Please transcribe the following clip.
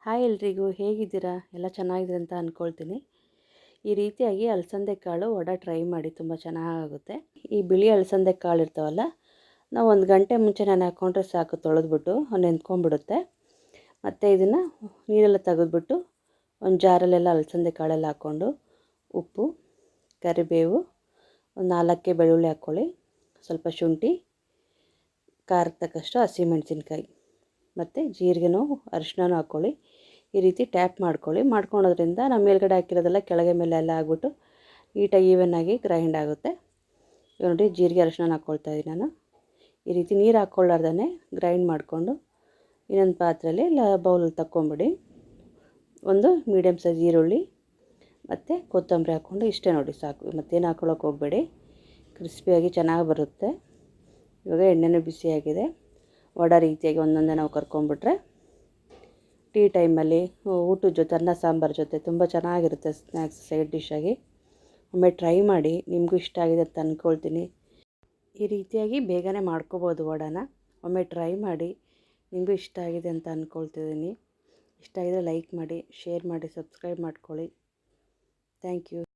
Hi ಎಲ್ರಿಗೂ, ಹೇಗಿದ್ದೀರಾ? ಎಲ್ಲ ಚೆನ್ನಾಗಿದೆ ಅಂತ ಅಂದ್ಕೊಳ್ತೀನಿ. ಈ ರೀತಿಯಾಗಿ ಅಲಸಂದೆ ಕಾಳು ವಡೆ ಟ್ರೈ ಮಾಡಿ, ತುಂಬ ಚೆನ್ನಾಗಾಗುತ್ತೆ. ಈ ಬಿಳಿ ಅಲಸಂದೆ ಕಾಳು ಇರ್ತಾವಲ್ಲ, ನಾವು 1 ಗಂಟೆ ಮುಂಚೆ ನಾನು ಹಾಕ್ಕೊಂಡ್ರೆ ಸಾಕು, ತೊಳೆದ್ಬಿಟ್ಟು ನೆಂದ್ಕೊಂಡ್ಬಿಡುತ್ತೆ. ಮತ್ತು ಇದನ್ನು ನೀರೆಲ್ಲ ತೆಗೆದ್ಬಿಟ್ಟು ಒಂದು ಜಾರಲ್ಲೆಲ್ಲ ಅಲಸಂದೆ ಕಾಳೆಲ್ಲ ಹಾಕ್ಕೊಂಡು ಉಪ್ಪು, ಕರಿಬೇವು, ಒಂದು 4 ಬೆಳ್ಳುಳ್ಳಿ ಹಾಕ್ಕೊಳ್ಳಿ, ಸ್ವಲ್ಪ ಶುಂಠಿ, ಖಾರಕ್ಕೆ ತಕ್ಕಷ್ಟು ಹಸಿಮೆಣಸಿನ್ಕಾಯಿ ಮತ್ತು ಜೀರಿಗೆನೂ ಅರಿಶಿನನೂ ಹಾಕ್ಕೊಳ್ಳಿ. ಈ ರೀತಿ ಟ್ಯಾಪ್ ಮಾಡ್ಕೊಳ್ಳೋದ್ರಿಂದ ನಮ್ಮ ಮೇಲ್ಗಡೆ ಹಾಕಿರೋದೆಲ್ಲ ಕೆಳಗೆ ಮೇಲೆ ಎಲ್ಲ ಆಗ್ಬಿಟ್ಟು ನೀಟಾಗಿ ಈವನ್ನಾಗಿ ಗ್ರೈಂಡ್ ಆಗುತ್ತೆ. ನೋಡಿ, ಜೀರಿಗೆ ಅರಿಶಿನ ಹಾಕ್ಕೊಳ್ತಾ ಇದ್ದೀನಿ ನಾನು. ಈ ರೀತಿ ನೀರು ಹಾಕ್ಕೊಳ್ಳಾರ್ದೇ ಗ್ರೈಂಡ್ ಮಾಡಿಕೊಂಡು ಇನ್ನೊಂದು ಪಾತ್ರೆಯಲ್ಲಿ ಇಲ್ಲ ಬೌಲಲ್ಲಿ ತಕ್ಕೊಂಬಿಡಿ. ಒಂದು ಮೀಡಿಯಮ್ ಸೈಜ್ ಈರುಳ್ಳಿ ಮತ್ತು ಕೊತ್ತಂಬರಿ ಹಾಕ್ಕೊಂಡು ಇಷ್ಟೇ ನೋಡಿ, ಸಾಕು. ಮತ್ತೇನು ಹಾಕ್ಕೊಳ್ಳೋಕೆ ಹೋಗಬೇಡಿ, ಕ್ರಿಸ್ಪಿಯಾಗಿ ಚೆನ್ನಾಗಿ ಬರುತ್ತೆ. ಇವಾಗ ಎಣ್ಣೆನೂ ಬಿಸಿಯಾಗಿದೆ. ವಡೆ ರೀತಿಯಾಗಿ ಒಂದೊಂದೇ ನಾವು ಕರ್ಕೊಂಬಿಟ್ರೆ ಟೀ ಟೈಮಲ್ಲಿ ಊಟದ ಜೊತೆ, ಅನ್ನ ಸಾಂಬಾರು ಜೊತೆ ತುಂಬ ಚೆನ್ನಾಗಿರುತ್ತೆ. ಸ್ನ್ಯಾಕ್ಸ್ ಸೈಡ್ ಡಿಶ್ಶಾಗಿ ಒಮ್ಮೆ ಟ್ರೈ ಮಾಡಿ, ನಿಮಗೂ ಇಷ್ಟ ಆಗಿದೆ ಅಂತ ಅಂದ್ಕೊಳ್ತೀನಿ. ಈ ರೀತಿಯಾಗಿ ಬೇಗನೆ ಮಾಡ್ಕೋಬೋದು ವಡೆನ. ಒಮ್ಮೆ ಟ್ರೈ ಮಾಡಿ, ನಿಮಗೂ ಇಷ್ಟ ಆಗಿದೆ ಅಂತ ಅಂದ್ಕೊಳ್ತಿದ್ದೀನಿ. ಇಷ್ಟ ಆಗಿದರೆ ಲೈಕ್ ಮಾಡಿ, ಶೇರ್ ಮಾಡಿ, ಸಬ್ಸ್ಕ್ರೈಬ್ ಮಾಡ್ಕೊಳ್ಳಿ. Thank you.